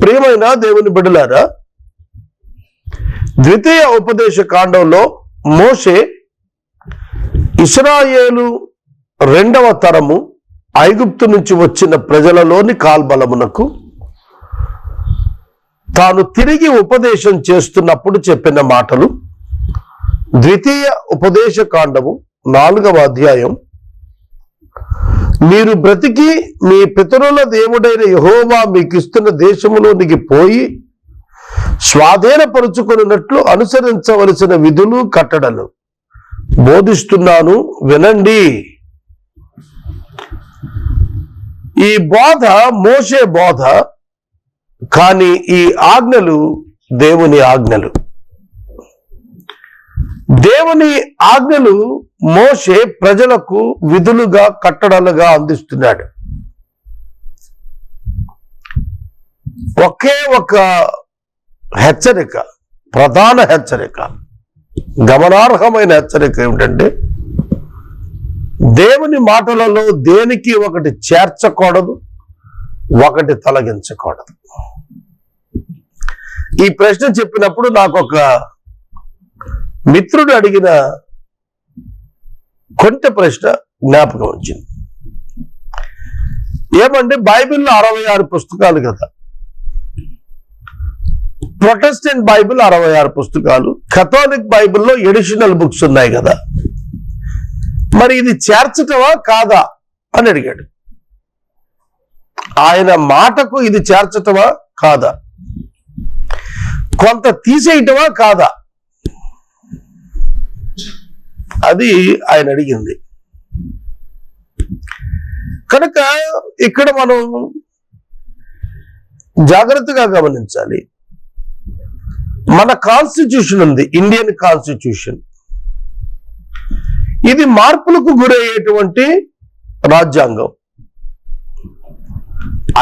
ప్రియమైన దేవుని బిడ్డలారా, ద్వితీయ ఉపదేశ కాండంలో మోషే ఇశ్రాయేలు రెండవ తరము ఐగుప్తు నుంచి వచ్చిన ప్రజలలోని కాల్బలమునకు తాను తిరిగి ఉపదేశం చేస్తున్నప్పుడు చెప్పిన మాటలు. ద్వితీయ ఉపదేశ కాండము 4వ అధ్యాయం. మీరు బ్రతికి మీ పితరుల దేవుడైన యెహోవా మీకు ఇస్తున్న దేశములోనికి పోయి స్వాధీనపరుచుకున్నట్లు అనుసరించవలసిన విధులు కట్టడలు బోధిస్తున్నాను, వినండి. ఈ బోధ మోషే బోధ, కానీ ఈ ఆజ్ఞలు దేవుని ఆజ్ఞలు. దేవుని ఆజ్ఞలు మోషే ప్రజలకు విధులుగా కట్టడలుగా అందిస్తున్నాడు. ఒకే ఒక హెచ్చరిక, ప్రధాన హెచ్చరిక, గమనార్హమైన హెచ్చరిక ఏమిటంటే దేవుని మాటలలో దేనికి ఒకటి చేర్చకూడదు, ఒకటి తొలగించకూడదు. ఈ ప్రశ్న చెప్పినప్పుడు నాకు ఒక మిత్రుడు అడిగిన కొంత ప్రశ్న జ్ఞాపకం వచ్చింది. ఏమంటే బైబిల్లో 66 పుస్తకాలు కదా, ప్రొటెస్టెంట్ బైబిల్ 66 పుస్తకాలు, కథోలిక్ బైబిల్లో ఎడిషనల్ బుక్స్ ఉన్నాయి కదా, మరి ఇది చేర్చటమా కాదా అని అడిగాడు. ఆయన మాటకు ఇది చేర్చటమా కాదా, కొంత తీసేయటమా కాదా, అది ఆయన అడిగింది. కనుక ఇక్కడ మనం జాగ్రత్తగా గమనించాలి. మన కాన్స్టిట్యూషన్ ఉంది, ఇండియన్ కాన్స్టిట్యూషన్. ఇది మార్పులకు గురయ్యేటువంటి రాజ్యాంగం.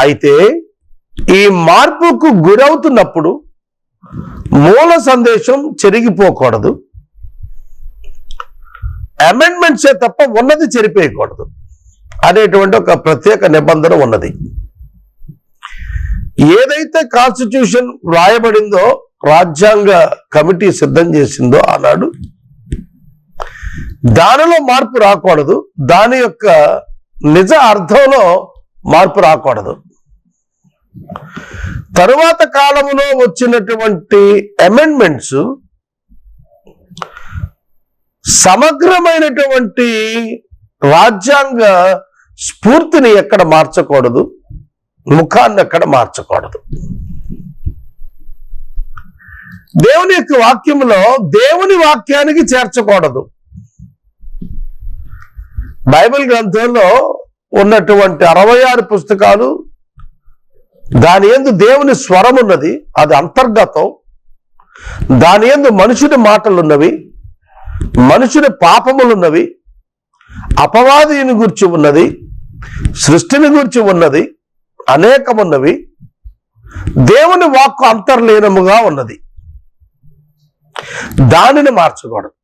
అయితే ఈ మార్పుకు గురవుతున్నప్పుడు మూల సందేశం చెరిగిపోకూడదు, అమెండ్మెంట్సే తప్ప ఉన్నది చెరిపేయకూడదు అనేటువంటి ఒక ప్రత్యేక నిబంధన ఉన్నది. ఏదైతే కాన్స్టిట్యూషన్ రాయబడిందో, రాజ్యాంగ కమిటీ సిద్ధం చేసిందో ఆనాడు, దానిలో మార్పు రాకూడదు, దాని యొక్క నిజ అర్థంలో మార్పు రాకూడదు. తరువాత కాలంలో వచ్చినటువంటి అమెండ్మెంట్స్ సమగ్రమైనటువంటి రాజ్యాంగ స్ఫూర్తిని ఎక్కడ మార్చకూడదు, ముఖాన్ని ఎక్కడ మార్చకూడదు. దేవుని యొక్క వాక్యంలో దేవుని వాక్యానికి చేర్చకూడదు. బైబిల్ గ్రంథంలో ఉన్నటువంటి 66 పుస్తకాలు, దాని యందు దేవుని స్వరం ఉన్నది, అది అంతర్గతం. దాని యందు మనుషుని మాటలున్నవి, మనుషుని పాపములున్నవి, అపవాదిని గురించి ఉన్నది, సృష్టిని గురించి ఉన్నది, అనేకమున్నవి. దేవుని వాక్కు అంతర్లీనముగా ఉన్నది. దానిని మార్చకూడదు,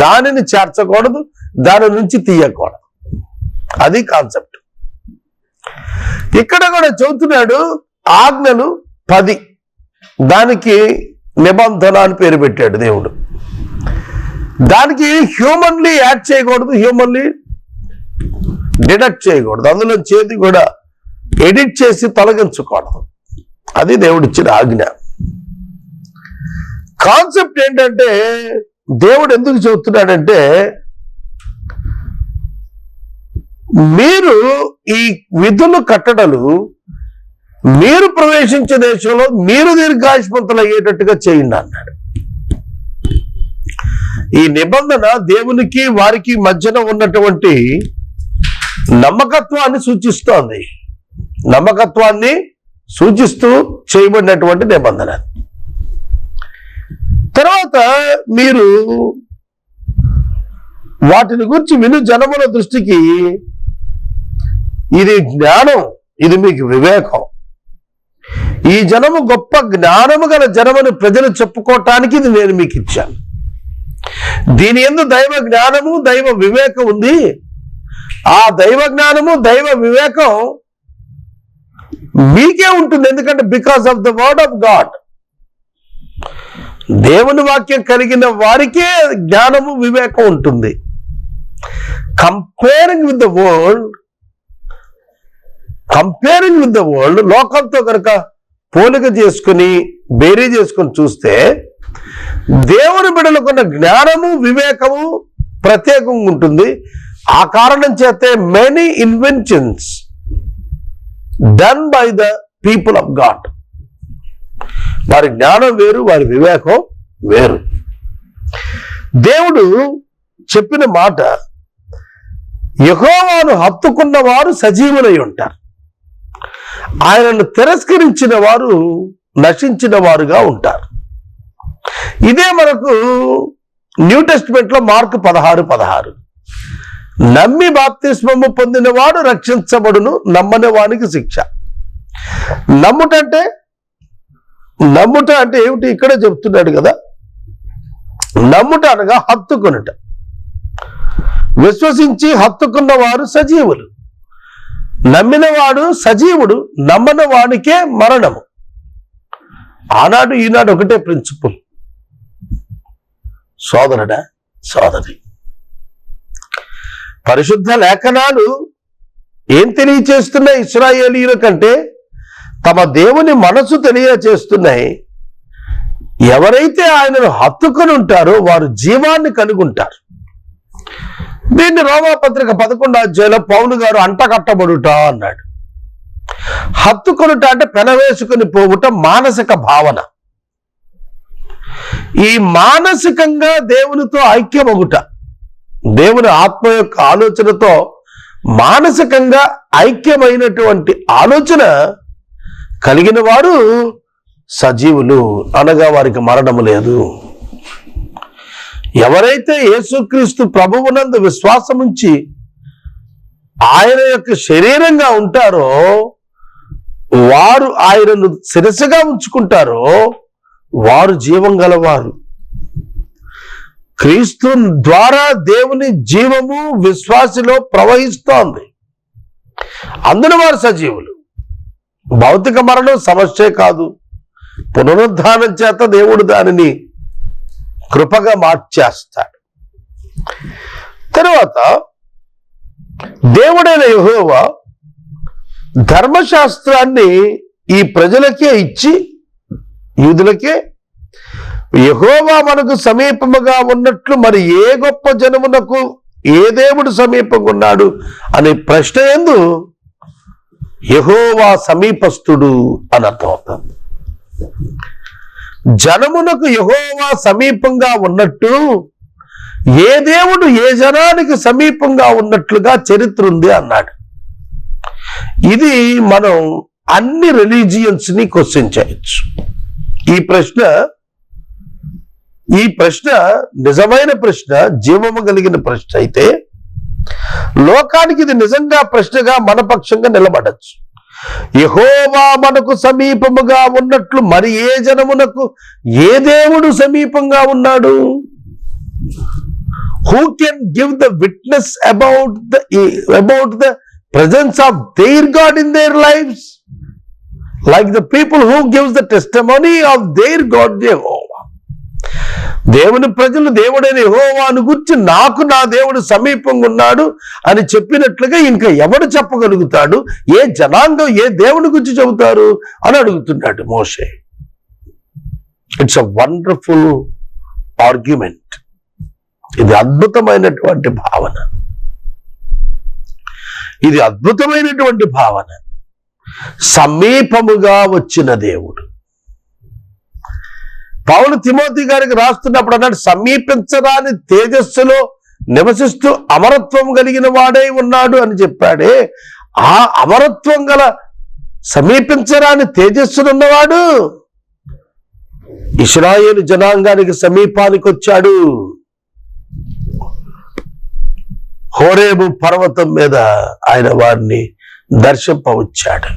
దానిని చేర్చకూడదు, దాని నుంచి తీయకూడదు. అది కాన్సెప్ట్. ఇక్కడ కూడా చెబుతున్నాడు ఆజ్ఞలు 10, దానికి నిబంధన అని పేరు పెట్టాడు దేవుడు. దానికి హ్యూమన్లీ యాడ్ చేయకూడదు, హ్యూమన్లీ డిడక్ట్ చేయకూడదు, అందులో చేతి కూడా ఎడిట్ చేసి తొలగించకూడదు. అది దేవుడిచ్చిన ఆజ్ఞ. కాన్సెప్ట్ ఏంటంటే, దేవుడు ఎందుకు చెబుతున్నాడంటే, మీరు ఈ విధులు కట్టడలు మీరు ప్రవేశించే దేశంలో మీరు దీర్ఘాయుష్మంతులు అయ్యేటట్టుగా చేయండి అన్నాడు. ఈ నిబంధన దేవునికి వారికి మధ్యన ఉన్నటువంటి నమ్మకత్వాన్ని సూచిస్తోంది. నమ్మకత్వాన్ని సూచిస్తూ చేయబడినటువంటి నిబంధన. తర్వాత మీరు వాటిని గురించి విను జనముల దృష్టికి ఇది జ్ఞానం, ఇది మీకు వివేకం. ఈ జనము గొప్ప జ్ఞానము గల జనమని ప్రజలు చెప్పుకోవటానికి ఇది నేను మీకు ఇచ్చాను. దీని యందు దైవ జ్ఞానము దైవ వివేకం ఉంది. ఆ దైవ జ్ఞానము దైవ వివేకం మీకే ఉంటుంది. ఎందుకంటే because of the word of God. దేవుని వాక్యం కలిగిన వారికే జ్ఞానము వివేకం ఉంటుంది. కంపేరింగ్ విత్ ద వరల్డ్, లోకంతో కనుక పోలిక చేసుకుని బేరీ చేసుకుని చూస్తే దేవుని బిడ్డలకున్న జ్ఞానము వివేకము ప్రత్యేకంగా ఉంటుంది. ఆ కారణం చేతే many inventions done by the people of God. వారి జ్ఞానం వేరు, వారి వివేకం వేరు. దేవుడు చెప్పిన మాట, యెహోవాను హత్తుకున్న వారు సజీవులై ఉంటారు, ఆయనను తిరస్కరించిన వారు నశించిన వారుగా ఉంటారు. ఇదే మనకు న్యూ టెస్టిమెంట్ లో మార్కు 16:16, నమ్మి బాప్తిస్మము పొందిన వాడు రక్షించబడును, నమ్మని వానికి శిక్ష. నమ్ముట అంటే ఏమిటి? ఇక్కడే చెప్తున్నాడు కదా. నమ్ముట అనగా హత్తుకొనుట. విశ్వసించి హత్తుకున్న వారు సజీవులు. నమ్మినవాడు సజీవుడు, నమ్మని వానికే మరణము. ఆనాడు ఈనాడు ఒకటే ప్రిన్సిపల్. సోదరుడా, సోదరి, పరిశుద్ధ లేఖనాలు ఏం తెలియచేస్తున్నాయి? ఇశ్రాయేలీయుల కంటే తమ దేవుని మనసు తెలియచేస్తున్నాయి. ఎవరైతే ఆయనను హత్తుకొని ఉంటారో వారు జీవాన్ని కనుగొంటారు. దీన్ని రోమాపత్రిక 11వ అధ్యాయంలో పౌలు గారు అంటకట్టబడుట అన్నాడు. హత్తుకొనుట అంటే పెనవేసుకుని పోవుట, మానసిక భావన. ఈ మానసికంగా దేవునితో ఐక్యమగుట, దేవుని ఆత్మ యొక్క ఆలోచనతో మానసికంగా ఐక్యమైనటువంటి ఆలోచన కలిగిన వారు సజీవులు, అనగా వారికి మరణము లేదు. ఎవరైతే యేసుక్రీస్తు ప్రభువునందు విశ్వాసముంచి ఆయన యొక్క శరీరంగా ఉంటారో, వారు ఆయనను శిరస్సుగా ఉంచుకుంటారో వారు జీవం గలవారు. క్రీస్తు ద్వారా దేవుని జీవము విశ్వాసిలో ప్రవహిస్తోంది, అందున వారు సజీవులు. భౌతిక మరణం సమస్యే కాదు, పునరుద్ధానం చేత దేవుడు దానిని కృపగా మార్చేస్తాడు. తరువాత దేవుడైన యెహోవా ధర్మశాస్త్రాన్ని ఈ ప్రజలకే ఇచ్చి, యూదులకే, యెహోవా మనకు సమీపముగా ఉన్నట్లు మరి ఏ గొప్ప జనమునకు ఏ దేవుడు సమీపంగా ఉన్నాడు అనే ప్రశ్న యందు యెహోవా సమీపస్థుడు అని అర్థమవుతుంది. జనమునకు యెహోవా సమీపంగా ఉన్నట్టు ఏ దేవుడు ఏ జనానికి సమీపంగా ఉన్నట్లుగా చరిత్ర ఉంది అన్నాడు. ఇది మనం అన్ని రిలీజియన్స్ ని క్వశ్చన్ చేయొచ్చు. ఈ ప్రశ్న నిజమైన ప్రశ్న, జీవము కలిగిన ప్రశ్న అయితే లోకానికి ఇది నిజంగా ప్రశ్నగా మన పక్షంగా నిలబడచ్చు. యెహోవా మనకు సమీపముగా ఉన్నట్లు మరి ఏ జనమునకు ఏ దేవుడు సమీపంగా ఉన్నాడు? Who can give the witness about the presence of their God in their lives? Like the people who gives the testimony of their God Jehovah. దేవుని ప్రజలు దేవుడైన యెహోవాను గురించి నాకు నా దేవుడు సమీపంగా ఉన్నాడు అని చెప్పినట్లుగా ఇంకా ఎవడు చెప్పగలుగుతాడు? ఏ జనాంగం ఏ దేవుని గురించి చెబుతారు అని అడుగుతున్నాడు Moshe. It's a wonderful argument. ఇది అద్భుతమైనటువంటి భావన. ఇది అద్భుతమైనటువంటి భావన. సమీపముగా వచ్చిన దేవుడు. పౌలు తిమోతి గారికి రాస్తున్నప్పుడు అన్నాడు, సమీపించరాని తేజస్సులో నివసిస్తూ అమరత్వం కలిగిన వాడై ఉన్నాడు అని చెప్పాడే. ఆ అమరత్వం గల సమీపించరాని తేజస్సునున్నవాడు ఇశ్రాయేలు జనాంగానికి సమీపానికి వచ్చాడు. హోరేబు పర్వతం మీద ఆయన వారిని దర్శింపవచ్చాడు.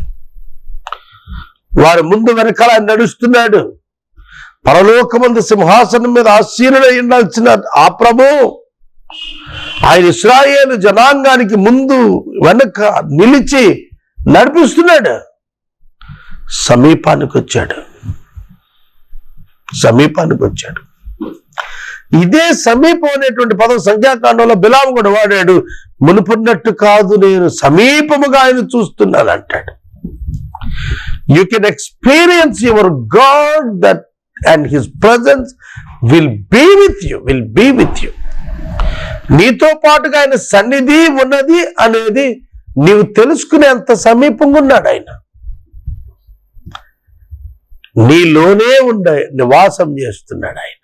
వారి ముందు వెనకాల నడుస్తున్నాడు. పరలోకమందు సింహాసనం మీద ఆసీనుడై ఉండాల్సిన ఆ ప్రభు ఆయన ఇశ్రాయేలు జనాంగానికి ముందు వెనక నిలిచి నడిపిస్తున్నాడు. సమీపానికి వచ్చాడు. ఇదే సమీపం అనేటువంటి పదం సంఖ్యాకాండంలో బిలాము కూడా వాడాడు. మునుపున్నట్టు కాదు, నేను సమీపముగా ఆయన చూస్తున్నాను అంటాడు. You can experience your God that and his presence will be with you. నీతో పాటుగా ఆయన సన్నిధి ఉన్నది అనేది నీవు తెలుసుకునేంత సమీపంగా ఉన్నాడు ఆయన. నీలోనే నివాసం చేస్తున్నాడు ఆయన.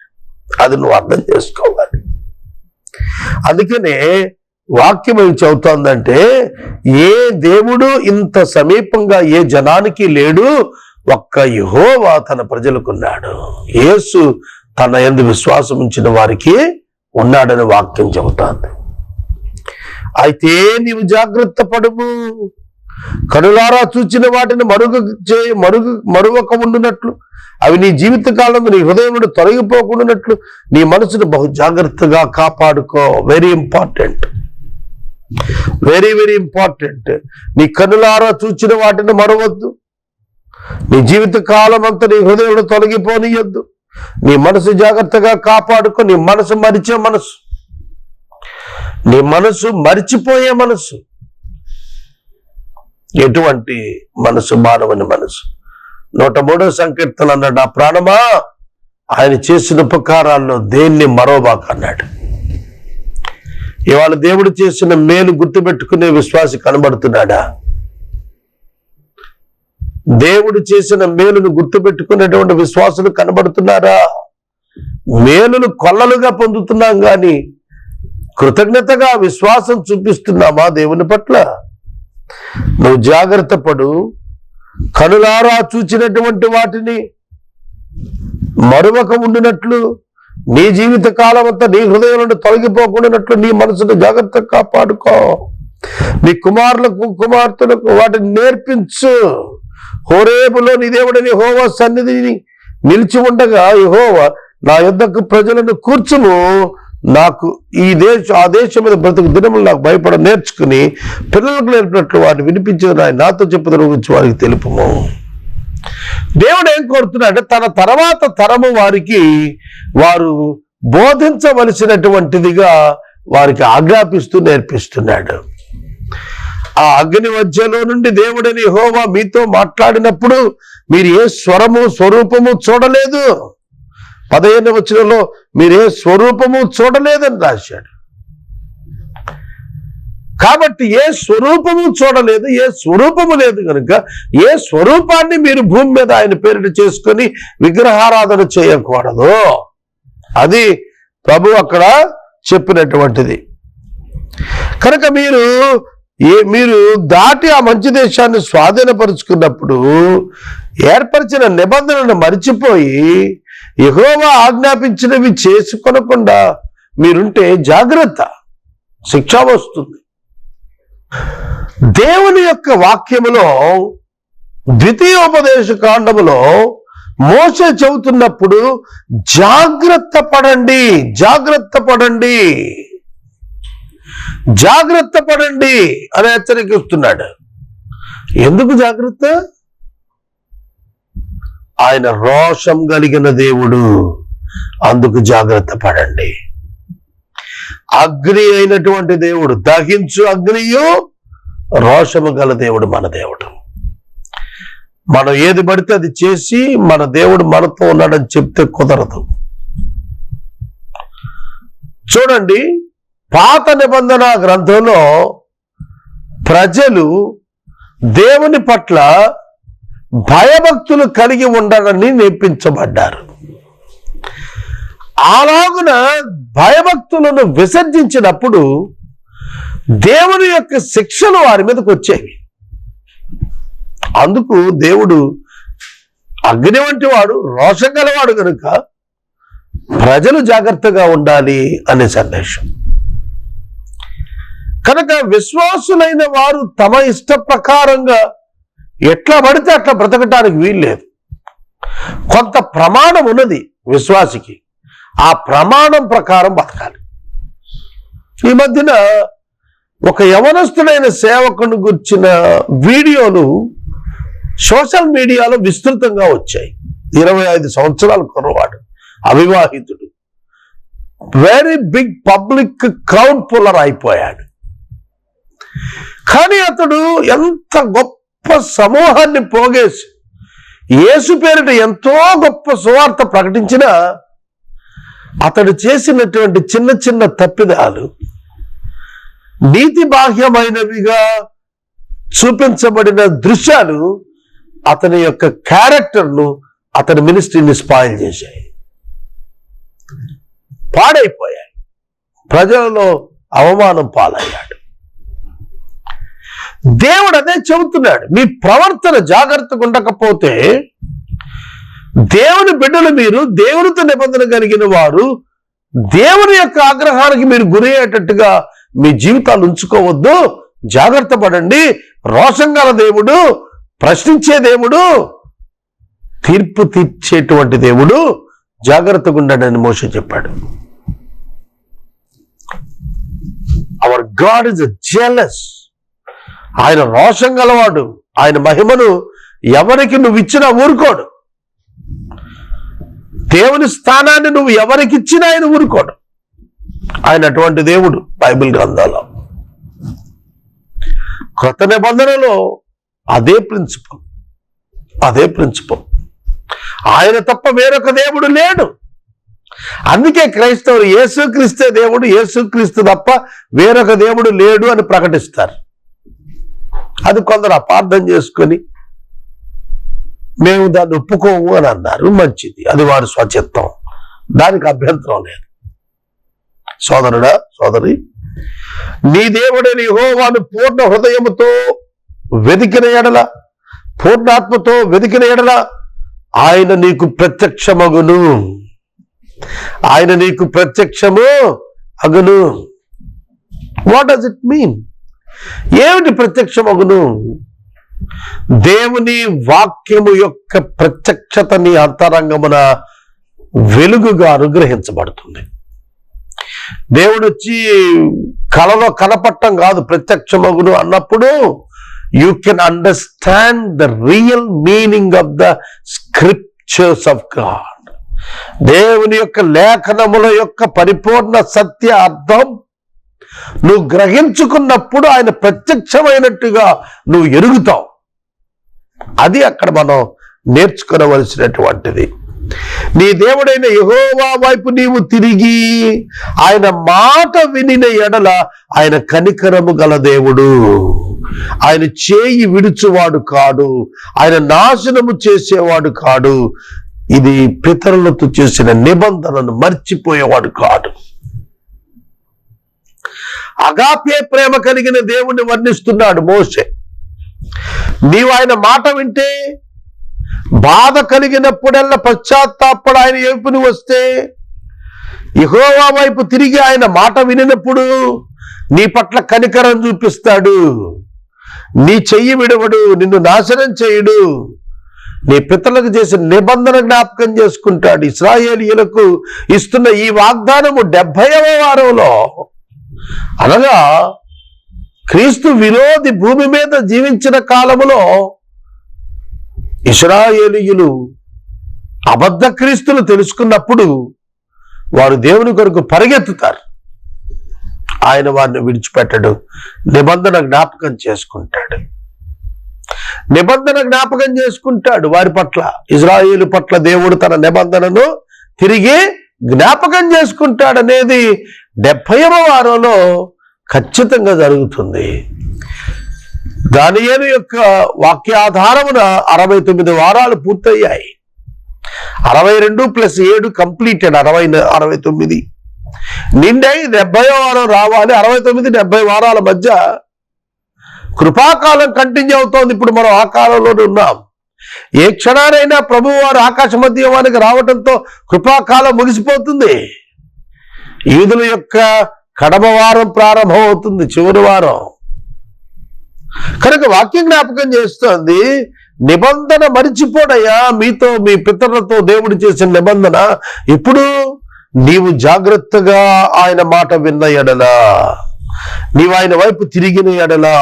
అది నువ్వు అర్థం చేసుకోవాలి. అందుకనే వాక్యం ఏం చెబుతోందంటే, ఏ దేవుడు ఇంత సమీపంగా ఏ జనానికి లేడు, ఒక్క యెహోవా తన ప్రజలకున్నాడు. యేసు తన యందు విశ్వాసం ఉంచిన వారికి ఉన్నాడని వాక్యం చెబుతోంది. అయితే నీవు జాగ్రత్త పడుము, కనులారా చూచిన వాటిని మరువక ఉండునట్లు, అవి నీ జీవిత కాలంలో నీ హృదయం నుండి తొలగిపోకుండానట్లు నీ మనసును బహు జాగ్రత్తగా కాపాడుకో. Very important. నీ కనులారా చూచిన వాటిని మరవద్దు. నీ జీవిత కాలం అంతా నీ హృదయంలో తొలగిపోనియొద్దు. నీ మనసు జాగ్రత్తగా కాపాడుకో. నీ మనసు మరిచిపోయే మనసు. ఎటువంటి మనసు? మానవుని మనసు. 103వ సంకీర్తన అన్నాడు, నా ప్రాణమా ఆయన చేసిన ఉపకారాల్లో దేన్ని మరోబాక అన్నాడు. ఇవాళ దేవుడు చేసిన మేలు గుర్తుపెట్టుకునే విశ్వాసి కనబడుతున్నాడా? దేవుడు చేసిన మేలును గుర్తుపెట్టుకునేటువంటి విశ్వాసులు కనబడుతున్నారా? మేలును కొల్లలుగా పొందుతున్నాం కానీ కృతజ్ఞతగా విశ్వాసం చూపిస్తున్నామా దేవుని పట్ల? నువ్వు జాగ్రత్త పడు. కనులారా చూచినటువంటి వాటిని మరువక ఉండినట్లు, నీ జీవిత కాలం అంతా నీ హృదయం నుండి తొలగిపోకుండానట్లు నీ మనసును జాగ్రత్తగా కాపాడుకో. నీ కుమారులకు కుమార్తెలకు వాటిని నేర్పించు. హోరేబులో నీ దేవుడని యెహోవా సన్నిధిని నిలిచి ఉండగా, యెహోవా నా యొద్దకు ప్రజలను కూర్చుము, నాకు ఆ దేశం మీద బ్రతుకు దినములు నాకు భయపడ నేర్చుకుని పిల్లలకు నేర్పినట్లు వారిని వినిపించిన నాతో చెప్పుదల గురించి వారికి తెలుపుము. దేవుడు ఏం కోరుతున్నాడంటే, తన తర్వాత తరము వారికి వారు బోధించవలసినటువంటిదిగా వారికి ఆజ్ఞాపిస్తూ నేర్పిస్తున్నాడు. ఆ అగ్ని మధ్యలో నుండి దేవుడని యెహోవా మీతో మాట్లాడినప్పుడు మీరు ఏ స్వరూపము చూడలేదు. 15వ వచనంలో మీరు ఏ స్వరూపము చూడలేదని రాశాడు. కాబట్టి ఏ స్వరూపము చూడలేదు, ఏ స్వరూపము లేదు కనుక ఏ స్వరూపాన్ని మీరు భూమి మీద ఆయన పేరిట చేసుకొని విగ్రహారాధన చేయకూడదు. అది ప్రభు అక్కడ చెప్పినటువంటిది. కనుక మీరు దాటి ఆ మంచి దేశాన్ని స్వాధీనపరుచుకున్నప్పుడు ఏర్పరిచిన నిబంధనను మరిచిపోయి యెహోవా ఆజ్ఞాపించినవి చేసుకొనకుండా మీరుంటే జాగ్రత్త, శిక్ష వస్తుంది. దేవుని యొక్క వాక్యములో 2వ కాండములో మోషే చెబుతున్నప్పుడు జాగ్రత్త పడండి అని హెచ్చరిస్తున్నాడు. ఎందుకు జాగ్రత్త? ఆయన రోషం కలిగిన దేవుడు, అందుకు జాగ్రత్త పడండి. అగ్ని అయినటువంటి దేవుడు, దహించు అగ్నియు రోషము గల దేవుడు మన దేవుడు. మనం ఏది పడితే అది చేసి మన దేవుడు మనతో ఉన్నాడని చెప్తే కుదరదు. చూడండి, పాత నిబంధన గ్రంథంలో ప్రజలు దేవుని పట్ల భయభక్తులు కలిగి ఉండాలని నేర్పించబడ్డారు. అలాగున భయభక్తులను విసర్జించినప్పుడు దేవుని యొక్క శిక్షలు వారి మీదకి వచ్చేవి. అందుకు దేవుడు అగ్ని వంటి వాడు, రోషం గలవాడు కనుక ప్రజలు జాగ్రత్తగా ఉండాలి అనే సందేశం. కనుక విశ్వాసులైన వారు తమ ఇష్ట ప్రకారంగా ఎట్లా పడితే అట్లా బ్రతకటానికి వీల్లేదు. కొంత ప్రమాణం ఉన్నది విశ్వాసికి, ఆ ప్రమాణం ప్రకారం బతకాలి. ఈ మధ్యన ఒక యవనస్తుడైన సేవకుని గురించిన వీడియోలు సోషల్ మీడియాలో విస్తృతంగా వచ్చాయి. 25 సంవత్సరాల కుర్రవాడు, అవివాహితుడు, very big public crowd puller అయిపోయాడు. కానీ అతడు ఎంత గొప్ప సమూహాన్ని పోగేసి యేసు పేరిట ఎంతో గొప్ప సువార్త ప్రకటించినా అతడు చేసినటువంటి చిన్న చిన్న తప్పిదాలు నీతి బాహ్యమైనవిగా చూపించబడిన దృశ్యాలు అతని యొక్క క్యారెక్టర్ను, అతని మినిస్ట్రీని స్పాయిల్ చేశాయి, పాడైపోయాయి, ప్రజలలో అవమానం పాలయ్యాడు. దేవుడు అదే చెబుతున్నాడు, మీ ప్రవర్తన జాగ్రత్తగా ఉండకపోతే దేవుని బిడ్డలు మీరు, దేవునితో నిబంధన కలిగిన వారు, దేవుని యొక్క ఆగ్రహానికి మీరు గురయ్యేటట్టుగా మీ జీవితాలు ఉంచుకోవద్దు. జాగ్రత్త పడండి. రోషం గల దేవుడు, ప్రశ్నించే దేవుడు, తీర్పు తీర్చేటువంటి దేవుడు, జాగ్రత్తగా ఉండండి మోషే చెప్పాడు. Hour God is jealous. ఆయన రోషం గలవాడు. ఆయన మహిమను ఎవరికి నువ్వు ఇచ్చినా ఊరుకోడు. దేవుని స్థానాన్ని నువ్వు ఎవరికి ఇచ్చినా ఆయన ఊరుకోడు. ఆయన అటువంటి దేవుడు. బైబిల్ గ్రంథాల్లో, కొత్త నిబంధనలో అదే ప్రిన్సిపల్. ఆయన తప్ప వేరొక దేవుడు లేడు. అందుకే క్రైస్తవులు యేసుక్రీస్తే దేవుడు, యేసుక్రీస్తు తప్ప వేరొక దేవుడు లేడు అని ప్రకటిస్తారు. అది కొందరు అపార్థం చేసుకొని మేము దాన్ని ఒప్పుకోము అని అన్నారు. మంచిది, అది వారి స్వచిత్తం, దానికి అభ్యంతరం లేదు. సోదరుడా, సోదరి, నీ దేవుడైన యెహోవాను పూర్ణ హృదయముతో వెదికిన ఎడల, పూర్ణాత్మతో వెదికిన ఎడల ఆయన నీకు ప్రత్యక్షమగును. ఆయన నీకు ప్రత్యక్షము అగును. What does it mean? ఏమిటి ప్రత్యక్షమగును? దేవుని వాక్యము యొక్క ప్రత్యక్షత నీ అంతరంగమున వెలుగుగా అనుగ్రహించబడుతుంది. దేవుడు వచ్చి కలలో కనపడటం కాదు. ప్రత్యక్షమగును అన్నప్పుడు you can understand the real meaning of the scriptures of God. దేవుని యొక్క లేఖనముల యొక్క పరిపూర్ణ సత్య అర్థం నువ్వు గ్రహించుకున్నప్పుడు ఆయన ప్రత్యక్షమైనట్టుగా నువ్వు ఎరుగుతావు. అది అక్కడ మనం నేర్చుకోవలసినటువంటిది. నీ దేవుడైన యెహోవా వైపు నీవు తిరిగి ఆయన మాట వినిన ఎడల ఆయన కనికరము గల దేవుడు. ఆయన చేయి విడుచువాడు కాడు, ఆయన నాశనము చేసేవాడు కాడు, ఇది పితరులతో చేసిన నిబంధనను మర్చిపోయేవాడు కాడు. అగాపే ప్రేమ కలిగిన దేవుణ్ణి వర్ణిస్తున్నాడు మోషే. నీవు ఆయన మాట వింటే, బాధ కలిగినప్పుడల్లా పశ్చాత్తాపడు ఆయన వైపుని వస్తే, యెహోవా వైపు తిరిగి ఆయన మాట వినినప్పుడు నీ పట్ల కనికరం చూపిస్తాడు. నీ చెయ్యి విడవడు, నిన్ను నాశనం చేయుడు. నీ పితరులకు చేసిన నిబంధన జ్ఞాపకం చేసుకుంటాడు. ఇశ్రాయేలీయులకు ఇస్తున్న ఈ వాగ్దానము 70వ వారంలో, అనగా క్రీస్తు విరోధి భూమి మీద జీవించిన కాలములో ఇశ్రాయేలీయులు అబద్ధ క్రీస్తులు తెలుసుకున్నప్పుడు వారు దేవుని కొరకు పరిగెత్తుతారు. ఆయన వారిని విడిచిపెట్టడు, నిబంధన జ్ఞాపకం చేసుకుంటాడు. నిబంధన జ్ఞాపకం చేసుకుంటాడు వారి పట్ల. ఇశ్రాయేలు పట్ల దేవుడు తన నిబంధనను తిరిగి జ్ఞాపకం చేసుకుంటాడనేది 70వ వారంలో ఖచ్చితంగా జరుగుతుంది. దానియేలు యొక్క వాక్యాధారమున 69 వారాలు పూర్తయ్యాయి. 62 + 7 కంప్లీటెడ్, 69 నిండై 70వ వారం రావాలి. 69, 70 వారాల మధ్య కృపాకాలం కంటిన్యూ అవుతోంది. ఇప్పుడు మనం ఆ కాలంలోనే ఉన్నాం. ఏ క్షణానైనా ప్రభువు వారు ఆకాశ మధ్యమానికి రావడంతో కృపాకాలం ముగిసిపోతుంది. యూదుల యొక్క కడమ వారం ప్రారంభం అవుతుంది, చివరి వారం. కనుక వాక్యం జ్ఞాపకం చేస్తోంది, నిబంధన మరిచిపోడయ్యా, మీతో మీ పితరులతో దేవుడు చేసిన నిబంధన. ఇప్పుడు నీవు జాగ్రత్తగా ఆయన మాట విన్న ఎడలా, నీవు ఆయన వైపు తిరిగిన ఎడలా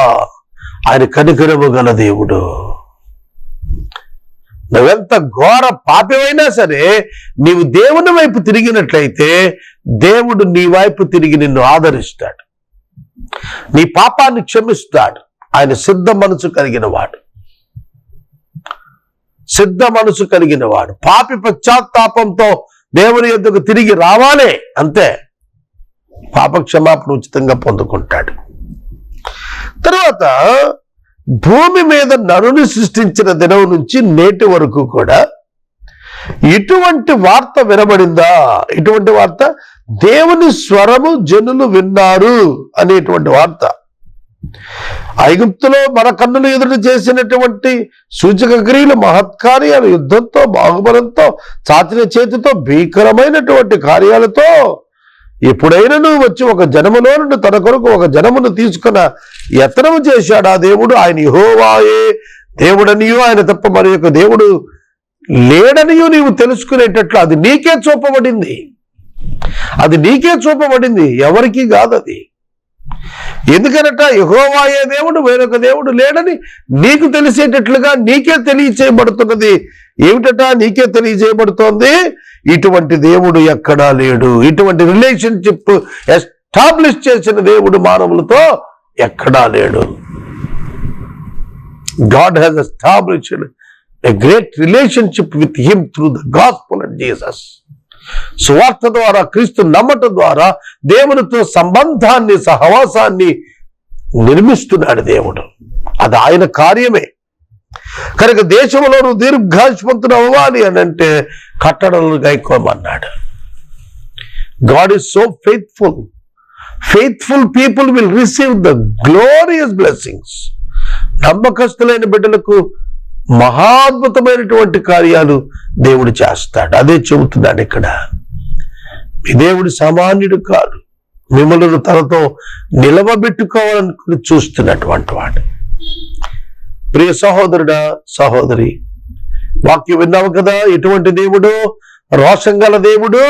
ఆయన కనికరము గల దేవుడు. నువ్వెంత ఘోర పాపమైనా సరే నీవు దేవుని వైపు తిరిగినట్లయితే దేవుడు నీ వైపు తిరిగి నిన్ను ఆదరిస్తాడు, నీ పాపాన్ని క్షమిస్తాడు. ఆయన సిద్ధ మనసు కలిగిన వాడు, సిద్ధ మనసు కలిగిన వాడు. పాపి పశ్చాత్తాపంతో దేవుని యొద్దకు తిరిగి రావాలే, అంతే. పాప క్షమాపణ ఉచితంగా పొందుకుంటాడు. తర్వాత భూమి మీద నరుని సృష్టించిన దినం నుంచి నేటి వరకు కూడా ఇటువంటి వార్త వినబడిందా? ఇటువంటి వార్త, దేవుని స్వరము జనులు విన్నారు అనేటువంటి వార్త. ఐగుప్తులో మన కన్నుల ఎదుట చేసినటువంటి సూచక క్రియలు, మహత్కార్యాలు, యుద్ధంతో, బాహుబలంతో, చాచిన చేతితో, భీకరమైనటువంటి కార్యాలతో ఎప్పుడైనా నువ్వు వచ్చి ఒక జనములో నుండి తన కొరకు ఒక జనమును తీసుకున్న యత్నము చేశాడు ఆ దేవుడు. ఆయన యెహోవాయే దేవుడనియో, ఆయన తప్ప మరి యొక్క దేవుడు లేడనియో నీవు తెలుసుకునేటట్లు అది నీకే చూపబడింది. అది నీకే చూపబడింది, ఎవరికి కాదు అది. ఎందుకనట యెహోవాయే దేవుడు, వేరొక దేవుడు లేడని నీకు తెలిసేటట్లుగా నీకే తెలియచేయబడుతున్నది. ఏమిటట నీకే తెలియజేయబడుతోంది? ఇటువంటి దేవుడు ఎక్కడా లేడు. ఇటువంటి రిలేషన్షిప్ ఎస్టాబ్లిష్ చేసిన దేవుడు మానవులతో ఎక్కడా లేడు. God has established a great relationship with him through the gospel and Jesus. సువార్త ద్వారా, క్రీస్తు నమ్మటం ద్వారా దేవునితో సంబంధాన్ని, సహవాసాన్ని నిర్మిస్తున్నాడు దేవుడు. అది ఆయన కార్యమే. కనుక దేశంలో నువ్వు దీర్ఘాయుష్మంతుడు అవ్వాలి అని అంటే కట్టడలు గైకోమన్నాడు. God is so faithful. Faithful people will receive the glorious blessings. నమ్మకస్తులైన బిడ్డలకు మహాద్భుతమైనటువంటి కార్యాలు దేవుడు చేస్తాడు. అదే చెబుతున్నాడు ఇక్కడ. మీ దేవుడు సామాన్యుడు కాదు, మిమ్మల్ని తనతో నిలవబెట్టుకోవాలనుకుని చూస్తున్నటువంటి వాడు. ప్రియ సహోదరుడా, సహోదరి, వాక్యం విన్నావు కదా. ఎటువంటి దేవుడు? రోషం గల దేవుడు,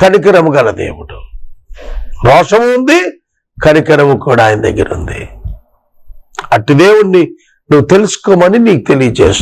కనికరము గల దేవుడు. రోషము ఉంది, కనికరము కూడా ఆయన దగ్గర ఉంది. అట్టి దేవుణ్ణి నువ్వు తెలుసుకోమని నీకు తెలియజేస్తుంది.